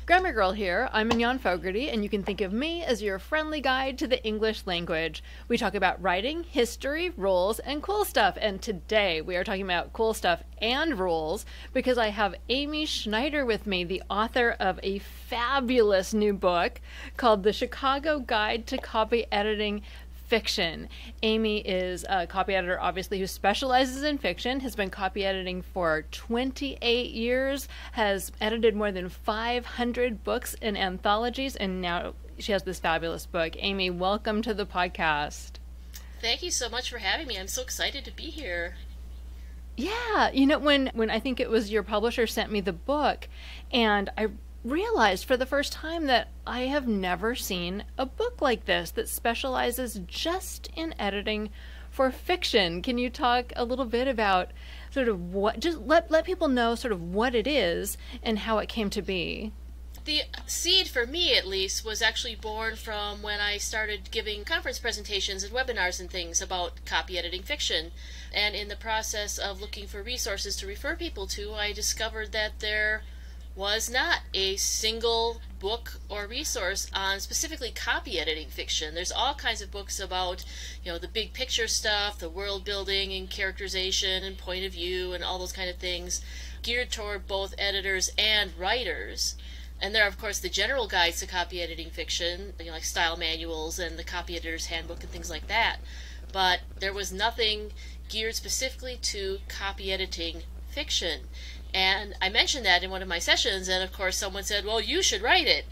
Grammar Girl here. I'm Mignon Fogarty, and you can think of me as your friendly guide to the English language. We talk about writing, history, rules, and cool stuff. And today we are talking about cool stuff and rules because I have Amy Schneider with me, the author of a fabulous new book called The Chicago Guide to Copy Editing Fiction. Amy is a copy editor, obviously, who specializes in fiction, has been copy editing for 28 years, has edited more than 500 books in anthologies, and now she has this fabulous book. Amy, welcome to the podcast. Thank you so much for having me. I'm so excited to be here. Yeah, you know, when I think it was your publisher sent me the book, and I realized for the first time that I have never seen a book like this that specializes just in editing for fiction. Can you talk a little bit about sort of what, just let people know sort of what it is and how it came to be? The seed, for me at least, was actually born from when I started giving conference presentations and webinars and things about copy editing fiction. And in the process of looking for resources to refer people to, I discovered that there was not a single book or resource on specifically copy editing fiction. There's all kinds of books about, you know, the big picture stuff, the world building and characterization and point of view and all those kind of things, geared toward both editors and writers. And there are, of course, the general guides to copy editing fiction, you know, like style manuals and the copy editor's handbook and things like that. But there was nothing geared specifically to copy editing fiction. And I mentioned that in one of my sessions, and of course someone said, well, you should write it.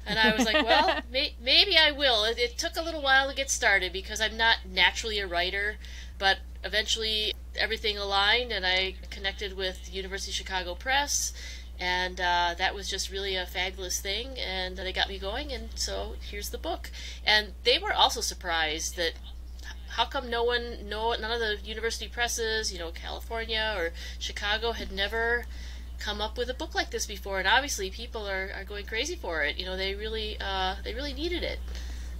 And I was like, well, maybe I will. It took a little while to get started because I'm not naturally a writer, but eventually everything aligned and I connected with University of Chicago Press, and that was just really a fabulous thing, and they got me going, and so here's the book. And they were also surprised that how come none of the university presses, you know, California or Chicago had never come up with a book like this before? And obviously people are going crazy for it. You know, they really needed it.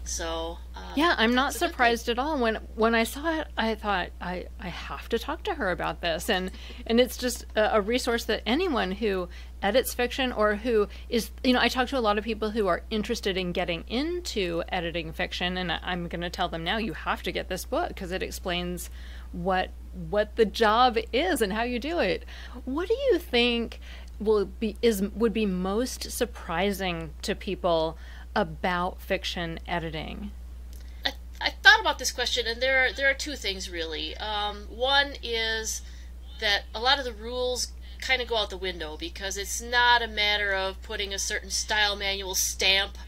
So yeah, I'm not surprised at all. When I saw it, I thought I have to talk to her about this, and it's just a resource that anyone who edits fiction or who is, you know, I talk to a lot of people who are interested in getting into editing fiction, and I'm going to tell them now, you have to get this book because it explains what the job is and how you do it. What do you think would be most surprising to people about fiction editing? I thought about this question, and there are two things really. One is that a lot of the rules kind of go out the window because it's not a matter of putting a certain style manual stamp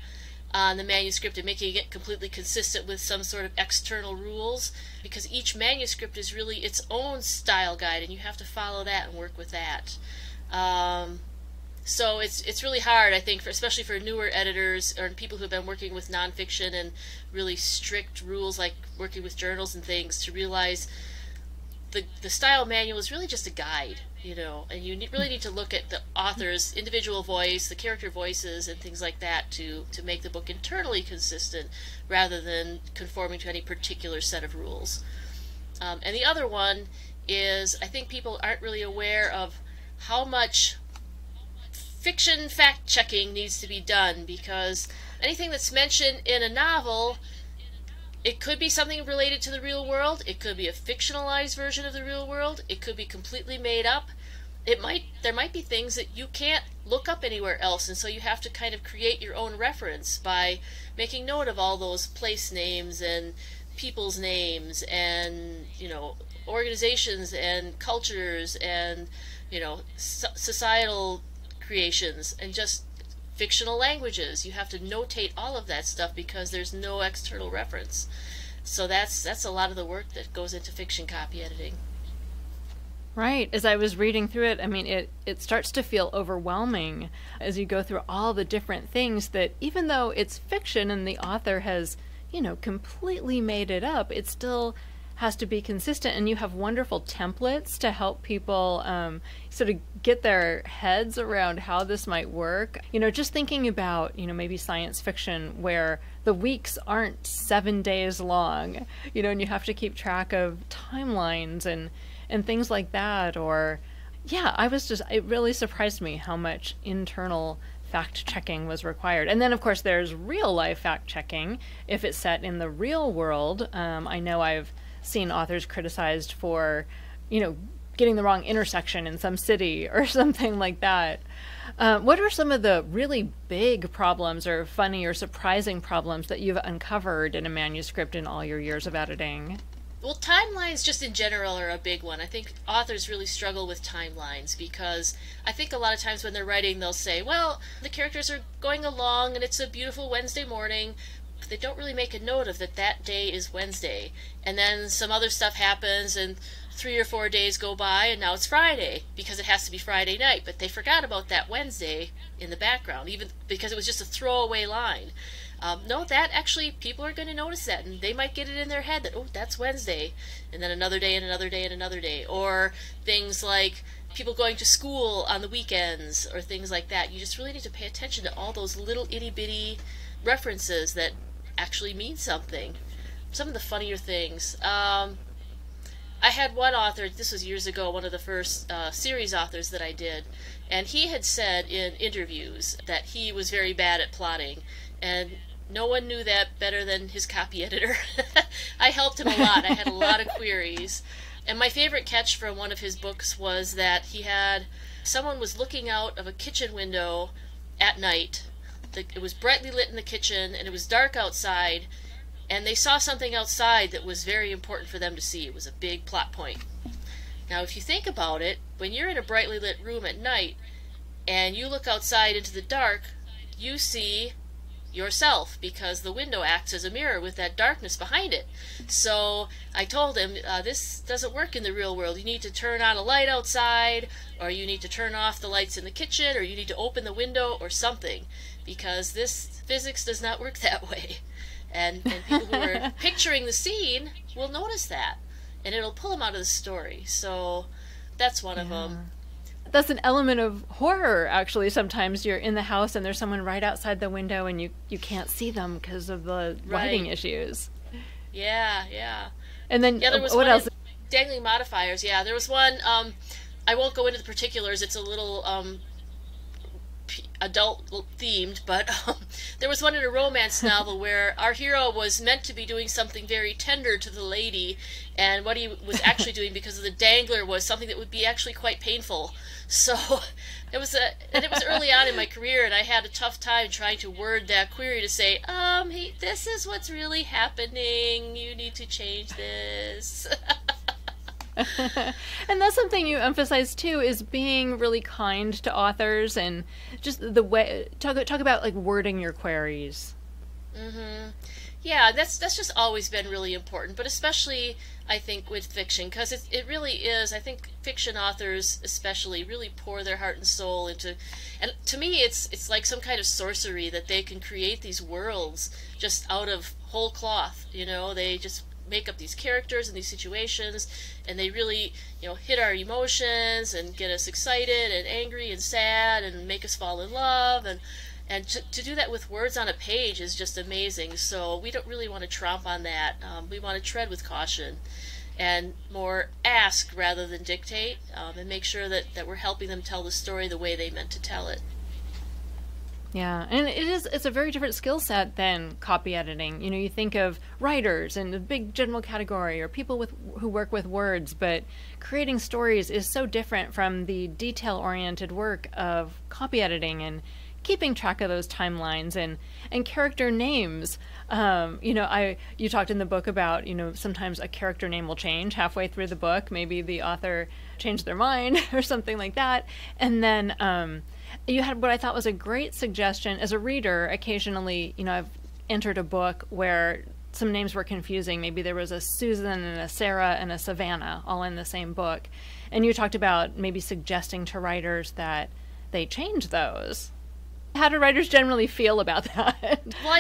on the manuscript and making it completely consistent with some sort of external rules, because each manuscript is really its own style guide and you have to follow that and work with that. So it's really hard, I think, especially for newer editors or people who have been working with nonfiction and really strict rules like working with journals and things, to realize the style manual is really just a guide, you know, and you really need to look at the author's individual voice, the character voices and things like that to make the book internally consistent rather than conforming to any particular set of rules. And the other one is, I think people aren't really aware of how much fiction fact-checking needs to be done, because anything that's mentioned in a novel, it could be something related to the real world, it could be a fictionalized version of the real world, it could be completely made up. There might be things that you can't look up anywhere else, and so you have to kind of create your own reference by making note of all those place names and people's names and, you know, organizations and cultures and, you know, societal creations and just fictional languages. You have to notate all of that stuff because there's no external reference. So that's a lot of the work that goes into fiction copy editing. Right. As I was reading through it, I mean, it starts to feel overwhelming as you go through all the different things that, even though it's fiction and the author has, you know, completely made it up, it still has to be consistent, and you have wonderful templates to help people sort of get their heads around how this might work. You know, just thinking about, you know, maybe science fiction where the weeks aren't 7 days long, you know, and you have to keep track of timelines and things like that, or Yeah, it really surprised me how much internal fact checking was required. And then, of course, there's real life fact checking if it's set in the real world. I know I've seen authors criticized for, getting the wrong intersection in some city or something like that. What are some of the really big problems or funny or surprising problems that you've uncovered in a manuscript in all your years of editing? Well, timelines just in general are a big one. I think authors really struggle with timelines because I think a lot of times when they're writing, they'll say, well, the characters are going along and it's a beautiful Wednesday morning, but they don't really make a note of that day is Wednesday. And then some other stuff happens and 3 or 4 days go by and now it's Friday because it has to be Friday night, but they forgot about that Wednesday in the background, even because it was just a throwaway line. No, that actually, people are going to notice that, and they might get it in their head that, oh, that's Wednesday, and then another day, and another day, and another day. Or things like people going to school on the weekends, or things like that. You just really need to pay attention to all those little itty-bitty references that actually mean something. Some of the funnier things. I had one author, this was years ago, one of the first series authors that I did, and he had said in interviews that he was very bad at plotting, and no one knew that better than his copy editor. I helped him a lot. I had a lot of queries. And my favorite catch from one of his books was that someone was looking out of a kitchen window at night. It was brightly lit in the kitchen, and it was dark outside, and they saw something outside that was very important for them to see. It was a big plot point. Now, if you think about it, when you're in a brightly lit room at night, and you look outside into the dark, you see yourself because the window acts as a mirror with that darkness behind it. So I told him, this doesn't work in the real world. You need to turn on a light outside, or you need to turn off the lights in the kitchen, or you need to open the window or something, because this physics does not work that way. And people who are picturing the scene will notice that, and it'll pull them out of the story. So that's one of them. That's an element of horror, actually. Sometimes you're in the house and there's someone right outside the window and you can't see them because of the lighting issues. Yeah. And then, there was what else? Dangling modifiers, yeah. There was one, I won't go into the particulars, it's a little adult themed, but there was one in a romance novel where our hero was meant to be doing something very tender to the lady, and what he was actually doing because of the dangler was something that would be actually quite painful. So it was early on in my career, and I had a tough time trying to word that query to say, hey, this is what's really happening, you need to change this. And that's something you emphasize too, is being really kind to authors and just the way talk about like wording your queries. Yeah, that's just always been really important, but especially I think with fiction, because it really is. I think fiction authors especially really pour their heart and soul into, and to me it's like some kind of sorcery that they can create these worlds just out of whole cloth. They just make up these characters and these situations, and they really hit our emotions and get us excited and angry and sad and make us fall in love, and to do that with words on a page is just amazing. So we don't really want to tromp on that. We want to tread with caution and more ask rather than dictate, and make sure that we're helping them tell the story the way they meant to tell it. Yeah, and it's a very different skill set than copy editing. You think of writers in the big general category, or people who work with words, but creating stories is so different from the detail-oriented work of copy editing and keeping track of those timelines and character names. You talked in the book about, sometimes a character name will change halfway through the book. Maybe the author changed their mind or something like that. And then you had what I thought was a great suggestion as a reader. Occasionally, I've entered a book where some names were confusing. Maybe there was a Susan and a Sarah and a Savannah all in the same book. And you talked about maybe suggesting to writers that they change those. How do writers generally feel about that? Well,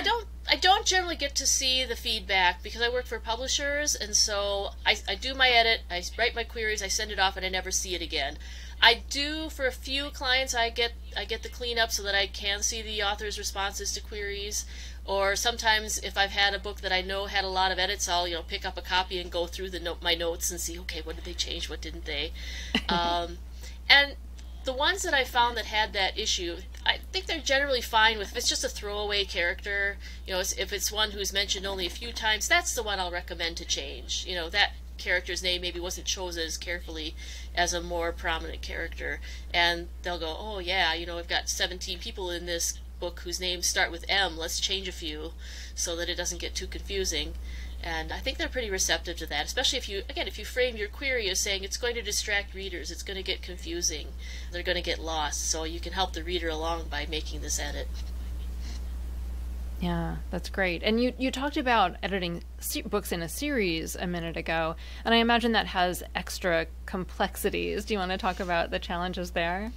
I don't generally get to see the feedback because I work for publishers, and so I do my edit, I write my queries, I send it off, and I never see it again. I do, for a few clients, I get the cleanup so that I can see the author's responses to queries. Or sometimes if I've had a book that I know had a lot of edits, I'll pick up a copy and go through my notes and see, okay, what did they change, what didn't they? And the ones that I found that had that issue, I think they're generally fine with, if it's just a throwaway character, if it's one who's mentioned only a few times, that's the one I'll recommend to change. That character's name maybe wasn't chosen as carefully as a more prominent character. And they'll go, oh yeah, we've got 17 people in this book whose names start with M, let's change a few so that it doesn't get too confusing. And I think they're pretty receptive to that, especially if you frame your query as saying it's going to distract readers, it's going to get confusing, they're going to get lost, so you can help the reader along by making this edit. Yeah, that's great. And you talked about editing books in a series a minute ago, and I imagine that has extra complexities. Do you want to talk about the challenges there?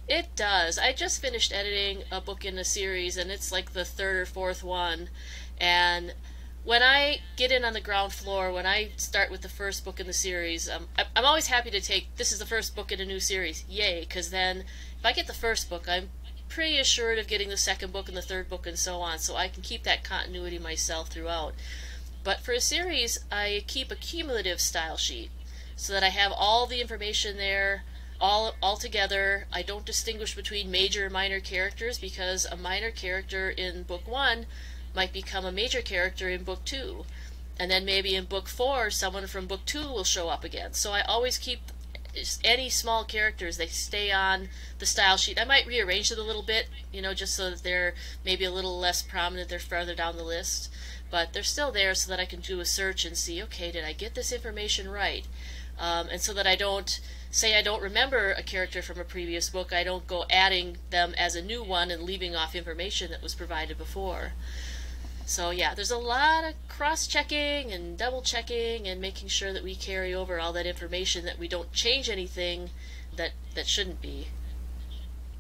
It does. I just finished editing a book in a series, and it's like the third or fourth one, and when I get in on the ground floor, when I start with the first book in the series, I'm always happy to take, this is the first book in a new series, yay, because then if I get the first book, I'm pretty assured of getting the second book and the third book and so on, so I can keep that continuity myself throughout. But for a series, I keep a cumulative style sheet, so that I have all the information there, all together. I don't distinguish between major and minor characters, because a minor character in book 1 might become a major character in book 2, and then maybe in book 4 someone from book 2 will show up again. So I always keep any small characters, they stay on the style sheet. I might rearrange it a little bit, just so that they're maybe a little less prominent, they're further down the list, but they're still there so that I can do a search and see, okay, did I get this information right? And so that I don't remember a character from a previous book, I don't go adding them as a new one and leaving off information that was provided before. So yeah, there's a lot of cross-checking and double-checking and making sure that we carry over all that information, that we don't change anything that shouldn't be.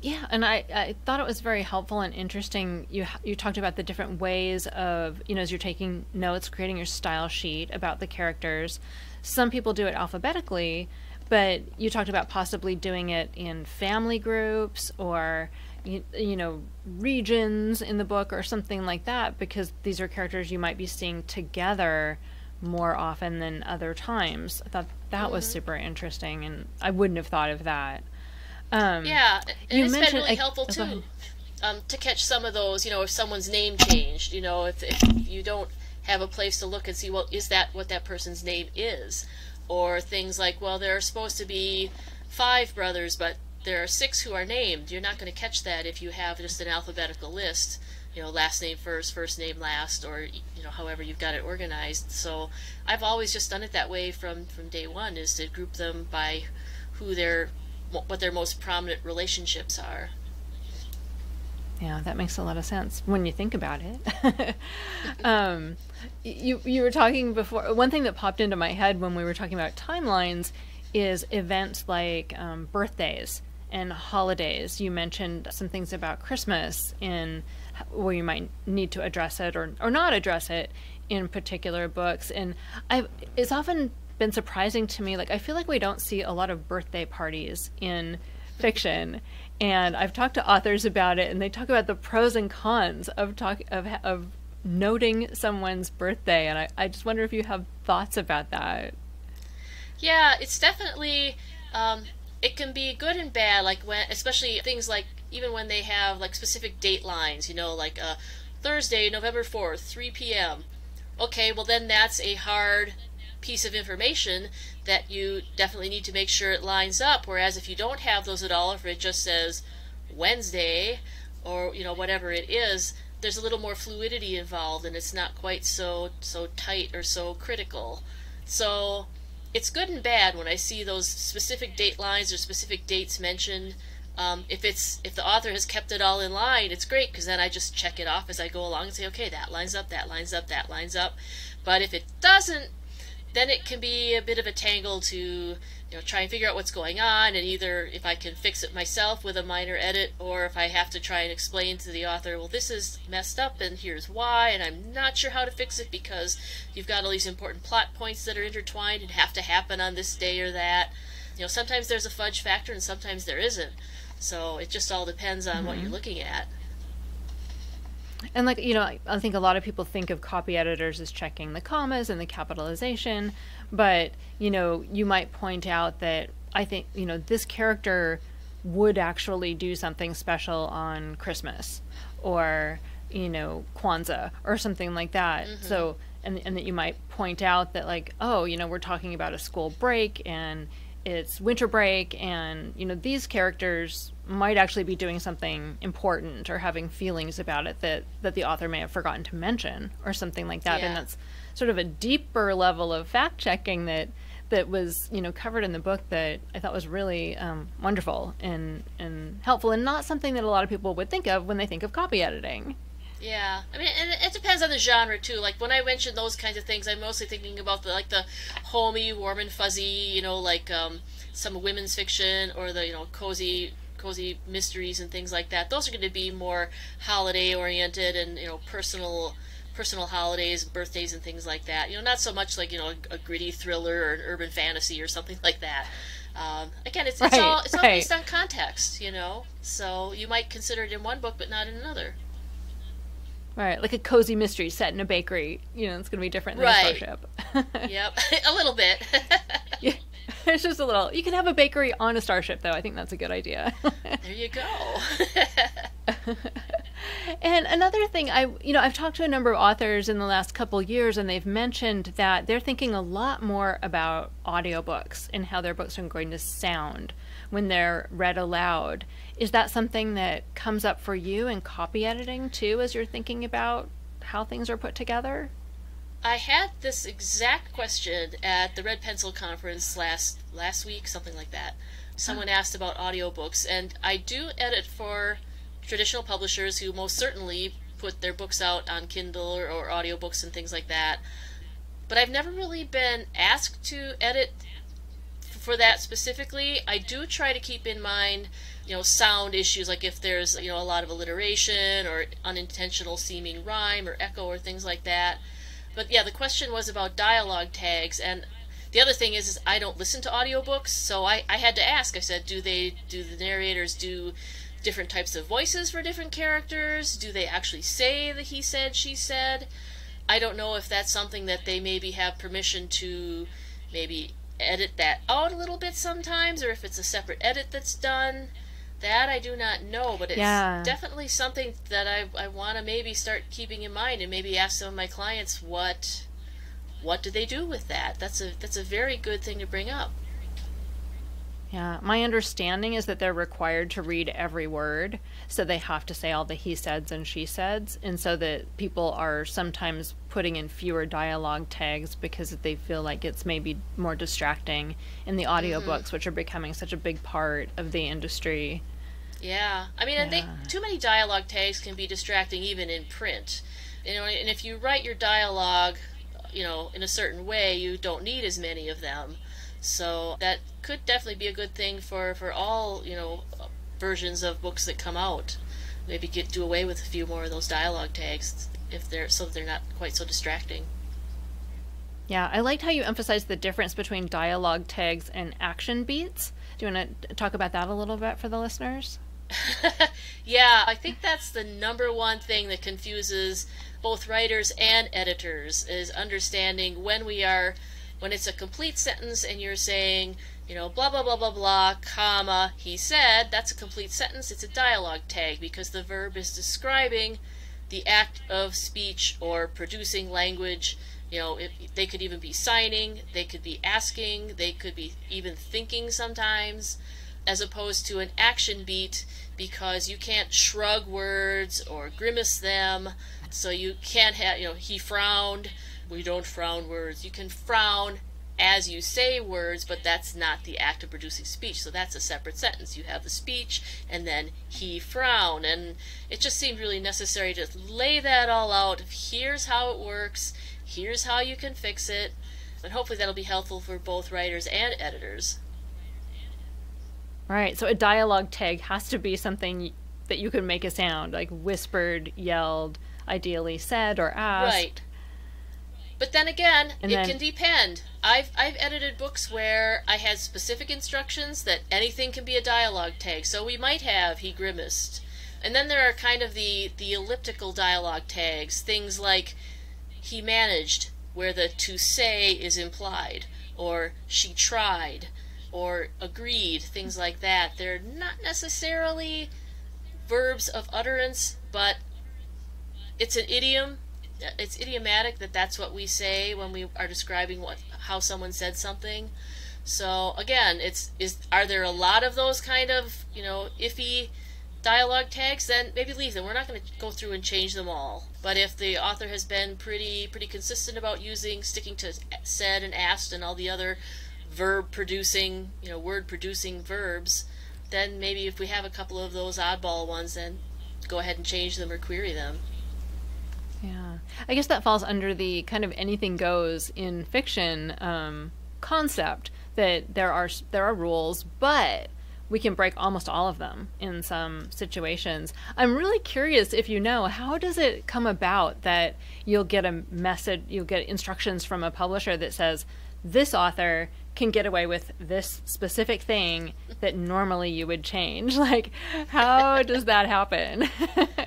Yeah, and I thought it was very helpful and interesting. You talked about the different ways of, as you're taking notes, creating your style sheet about the characters. Some people do it alphabetically, but you talked about possibly doing it in family groups or regions in the book or something like that, because these are characters you might be seeing together more often than other times. I thought that was super interesting, and I wouldn't have thought of that. Yeah, and it's been really helpful too, to catch some of those, if someone's name changed, if you don't have a place to look and see, well, is that what that person's name is? Or things like, well, there are supposed to be 5 brothers, but there are 6 who are named. You're not going to catch that if you have just an alphabetical list, last name first, first name last, or however you've got it organized. So I've always just done it that way from day one, is to group them by what their most prominent relationships are. Yeah, that makes a lot of sense when you think about it. You were talking before, one thing that popped into my head when we were talking about timelines is events like birthdays and holidays. You mentioned some things about Christmas where you might need to address it or not address it in particular books. And it's often been surprising to me, I feel like we don't see a lot of birthday parties in fiction. And I've talked to authors about it, and they talk about the pros and cons of noting someone's birthday. And I just wonder if you have thoughts about that. Yeah, it's definitely, it can be good and bad, especially things like, even when they have specific date lines, Thursday, November 4th, 3 p.m. Okay, well then that's a hard piece of information that you definitely need to make sure it lines up, whereas if you don't have those at all, if it just says Wednesday or whatever it is, there's a little more fluidity involved and it's not quite so tight or so critical. So it's good and bad when I see those specific date lines or specific dates mentioned. If the author has kept it all in line, it's great, because then I just check it off as I go along and say, okay, that lines up, that lines up, that lines up. But if it doesn't, then it can be a bit of a tangle to try and figure out what's going on, and either if I can fix it myself with a minor edit, or if I have to try and explain to the author, well, this is messed up and here's why, and I'm not sure how to fix it because you've got all these important plot points that are intertwined and have to happen on this day or that. Sometimes there's a fudge factor and sometimes there isn't. So it just all depends on what you're looking at. And I think a lot of people think of copy editors as checking the commas and the capitalization, but you might point out that I think, this character would actually do something special on Christmas or, Kwanzaa or something like that. So, and that you might point out that like, oh, we're talking about a school break and it's winter break, and these characters might actually be doing something important or having feelings about it that the author may have forgotten to mention or something like that. And that's sort of a deeper level of fact checking that was covered in the book that I thought was really wonderful and helpful, and not something that a lot of people would think of when they think of copy editing. Yeah, I mean, and it depends on the genre too. Like when I mention those kinds of things, I'm mostly thinking about the homey, warm and fuzzy, like some women's fiction, or the cozy mysteries and things like that. Those are going to be more holiday oriented and personal holidays, birthdays and things like that. Not so much like a gritty thriller or an urban fantasy or something like that. Again, it's all based on context, So you might consider it in one book but not in another. Right, like a cozy mystery set in a bakery. It's going to be different than a starship. Yep, a little bit. Yeah, it's just a little. You can have a bakery on a starship, though. I think that's a good idea. There you go. And another thing, I've talked to a number of authors in the last couple years, and they've mentioned that they're thinking a lot more about audiobooks and how their books are going to sound when they're read aloud. Is that something that comes up for you in copy editing too, as you're thinking about how things are put together? I had this exact question at the Red Pencil Conference last week, something like that. Someone asked about audiobooks, and I do edit for traditional publishers who most certainly put their books out on Kindle or audiobooks and things like that. But I've never really been asked to edit for that specifically. I do try to keep in mind, sound issues, like if there's, a lot of alliteration or unintentional seeming rhyme or echo or things like that. But yeah, the question was about dialogue tags, and the other thing is I don't listen to audiobooks, so I had to ask. I said, do the narrators do different types of voices for different characters? Do they actually say the he said, she said? I don't know if that's something that they maybe have permission to maybe edit that out a little bit sometimes, or if it's a separate edit that's done. That I do not know, but it's definitely something that I want to maybe start keeping in mind, and maybe ask some of my clients what do they do with that. That's a very good thing to bring up. Yeah, my understanding is that they're required to read every word, so they have to say all the he saids and she saids, and so that people are sometimes putting in fewer dialogue tags because they feel like it's maybe more distracting in the audiobooks, which are becoming such a big part of the industry. Yeah, I mean, and too many dialogue tags can be distracting even in print. And if you write your dialogue, in a certain way, you don't need as many of them. So that could definitely be a good thing for all, versions of books that come out. Maybe do away with a few more of those dialogue tags so that they're not quite so distracting. Yeah, I liked how you emphasized the difference between dialogue tags and action beats. Do you want to talk about that a little bit for the listeners? Yeah, I think that's the number one thing that confuses both writers and editors, is understanding when it's a complete sentence and you're saying, blah, blah, blah, blah, blah, comma, he said, that's a complete sentence. It's a dialogue tag because the verb is describing the act of speech or producing language. They could even be signing, they could be asking, they could be even thinking sometimes, as opposed to an action beat, because you can't shrug words or grimace them. So you can't have, he frowned. We don't frown words. You can frown as you say words, but that's not the act of producing speech. So that's a separate sentence. You have the speech and then he frowned. And it just seemed really necessary to lay that all out. Here's how it works. Here's how you can fix it. And hopefully that'll be helpful for both writers and editors. Right. So a dialogue tag has to be something that you can make a sound, like whispered, yelled, ideally said or asked. Right. But then again, it can depend. I've edited books where I had specific instructions that anything can be a dialogue tag. So we might have he grimaced. And then there are kind of the elliptical dialogue tags, things like he managed, where the to say is implied, or she tried. or agreed, things like that. They're not necessarily verbs of utterance, but it's an idiom. It's idiomatic that's what we say when we are describing how someone said something. So again, are there a lot of those kind of, iffy dialogue tags? Then maybe leave them. We're not going to go through and change them all. But if the author has been pretty consistent about sticking to said and asked and all the other word producing verbs, then maybe if we have a couple of those oddball ones, then go ahead and change them or query them. Yeah, I guess that falls under the kind of anything goes in fiction concept, that there are rules, but we can break almost all of them in some situations. I'm really curious if how does it come about that you'll get a message, you'll get instructions from a publisher that says, this author can get away with this specific thing that normally you would change? Like, how does that happen?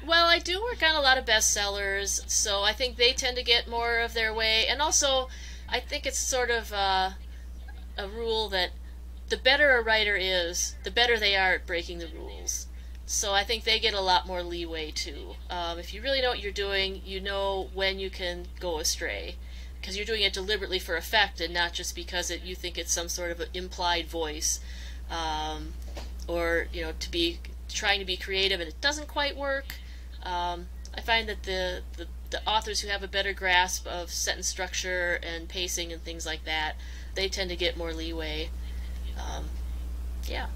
Well, I do work on a lot of bestsellers, so I think they tend to get more of their way. And also, I think it's sort of a rule that the better a writer is, the better they are at breaking the rules. So I think they get a lot more leeway, too. If you really know what you're doing, you know when you can go astray, because you're doing it deliberately for effect and not just because you think it's some sort of an implied voice, or to be trying to be creative and it doesn't quite work. I find that the authors who have a better grasp of sentence structure and pacing and things like that, they tend to get more leeway. Yeah.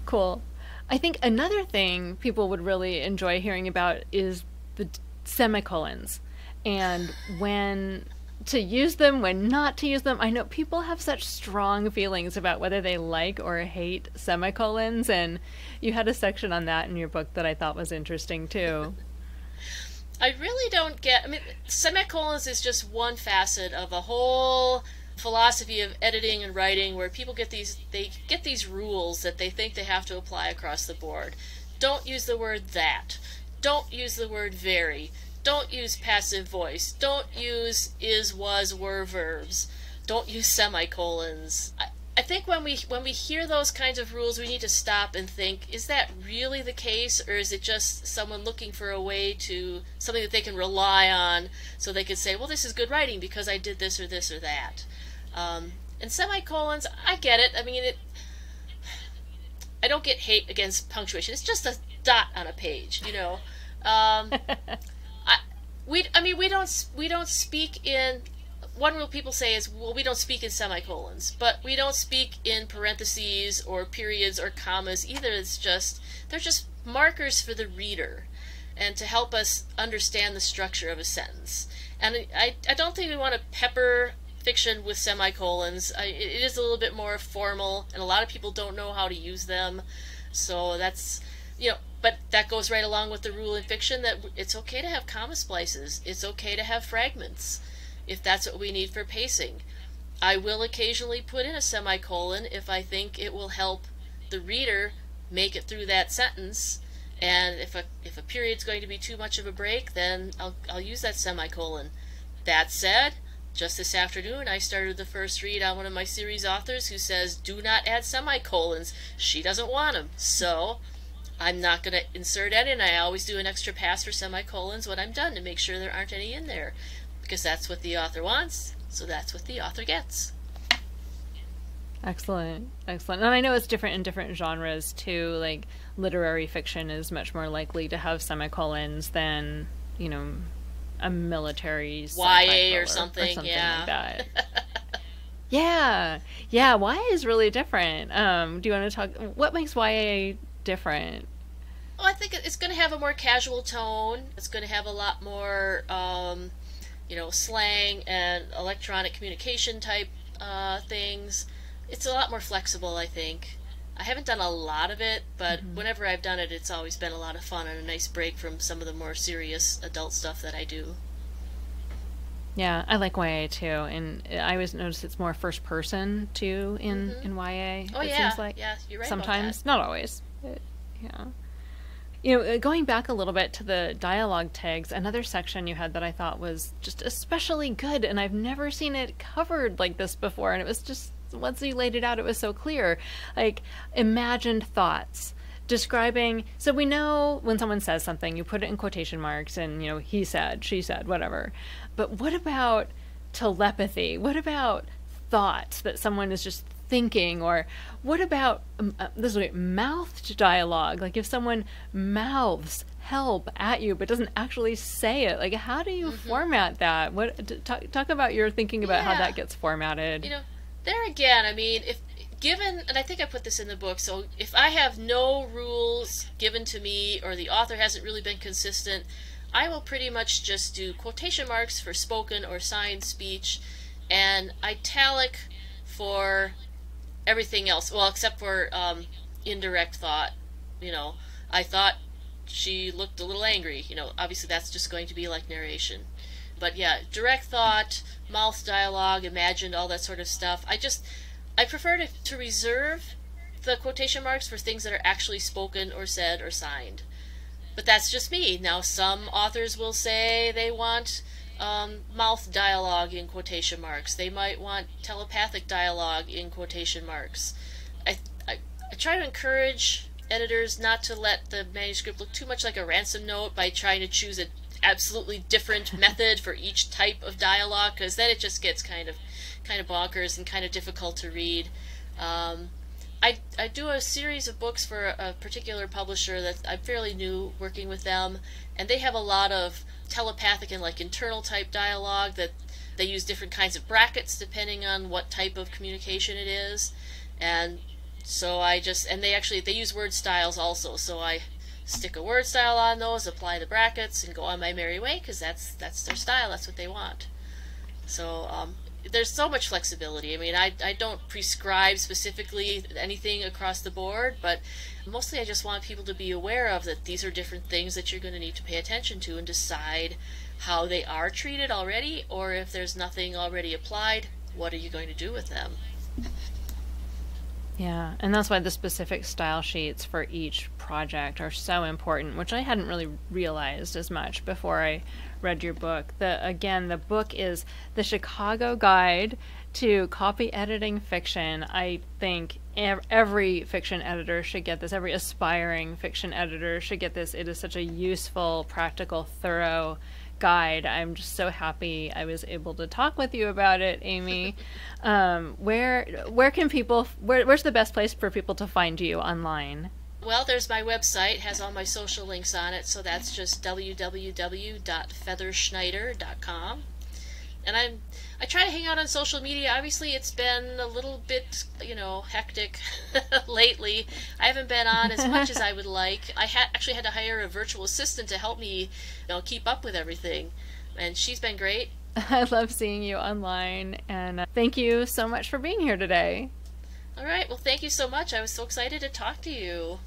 Cool. I think another thing people would really enjoy hearing about is the semicolons, and when to use them, when not to use them. I know people have such strong feelings about whether they like or hate semicolons, and you had a section on that in your book that I thought was interesting too. I really don't semicolons is just one facet of a whole philosophy of editing and writing, where people get these rules that they think they have to apply across the board. Don't use the word that. Don't use the word very. Don't use passive voice. Don't use is, was, were verbs. Don't use semicolons. I think when we hear those kinds of rules, we need to stop and think, is that really the case, or is it just someone looking for a way to, something that they can rely on so they can say, well, this is good writing because I did this or that. And semicolons, I get it. I mean, I don't get hate against punctuation. It's just a dot on a page, we don't speak in, one rule people say is, well, we don't speak in semicolons, but we don't speak in parentheses or periods or commas either. They're just markers for the reader and to help us understand the structure of a sentence. And I don't think we want to pepper fiction with semicolons. It is a little bit more formal, and a lot of people don't know how to use them. So that's, but that goes right along with the rule in fiction that it's okay to have comma splices. It's okay to have fragments if that's what we need for pacing. I will occasionally put in a semicolon if I think it will help the reader make it through that sentence. And if a period's going to be too much of a break, then I'll use that semicolon. That said, just this afternoon, I started the first read on one of my series authors who says, do not add semicolons. She doesn't want them. So I'm not going to insert any, and I always do an extra pass for semicolons when I'm done to make sure there aren't any in there. Because that's what the author wants, so that's what the author gets. Excellent. And I know it's different in different genres, too. Like, literary fiction is much more likely to have semicolons than, a military YA or something like that. Yeah, YA is really different. Do you want to talk, what makes YA different? Well, I think it's going to have a more casual tone. It's going to have a lot more, slang and electronic communication type things. It's a lot more flexible, I think. I haven't done a lot of it, but whenever I've done it, it's always been a lot of fun and a nice break from some of the more serious adult stuff that I do. Yeah, I like YA too, and I always notice it's more first person too in YA. Oh, it yeah. Seems like. Yeah, you're right sometimes, about that. not always. But, yeah. Going back a little bit to the dialogue tags, another section you had that I thought was just especially good, and I've never seen it covered like this before, and it was just once you laid it out, it was so clear. Like, imagined thoughts. Describing, so we know when someone says something, you put it in quotation marks and, you know, he said, she said, whatever. But what about telepathy? What about thoughts that someone is just thinking? Or what about mouthed dialogue? Like if someone mouths help at you but doesn't actually say it, like how do you format that? What talk about your thinking about how that gets formatted. You know, there again, I mean, if given, and I think I put this in the book, so if I have no rules given to me or the author hasn't really been consistent, I will pretty much just do quotation marks for spoken or signed speech and italic for everything else, well, except for indirect thought. You know, I thought she looked a little angry. You know, obviously that's just going to be like narration. But yeah, direct thought, mouth dialogue, imagined, all that sort of stuff. I prefer to reserve the quotation marks for things that are actually spoken or said or signed. But that's just me. Now, some authors will say they want mouth dialogue in quotation marks. They might want telepathic dialogue in quotation marks. I try to encourage editors not to let the manuscript look too much like a ransom note by trying to choose an absolutely different method for each type of dialogue, because then it just gets kind of bonkers and kind of difficult to read. I do a series of books for a particular publisher that I'm fairly new working with them, and they have a lot of telepathic and like internal type dialogue that they use different kinds of brackets depending on what type of communication it is. And so they use word styles also, so I stick a word style on those, apply the brackets, and go on my merry way, because that's their style, that's what they want. So there's so much flexibility. I mean, I don't prescribe specifically anything across the board, but mostly I just want people to be aware of that these are different things that you're going to need to pay attention to and decide how they are treated already, or if there's nothing already applied, what are you going to do with them? Yeah, and that's why the specific style sheets for each project are so important, which I hadn't really realized as much before I read your book. The book is the Chicago Guide to Copy Editing Fiction. I think every fiction editor should get this. Every aspiring fiction editor should get this. It is such a useful, practical, thorough guide. I'm just so happy I was able to talk with you about it, Amy. Where can people, where's the best place for people to find you online? Well, there's my website, has all my social links on it, so that's just www.featherschneider.com. And I try to hang out on social media. Obviously, it's been a little bit, hectic lately. I haven't been on as much as I would like. I actually had to hire a virtual assistant to help me, keep up with everything, and she's been great. I love seeing you online, and thank you so much for being here today. All right. Well, thank you so much. I was so excited to talk to you.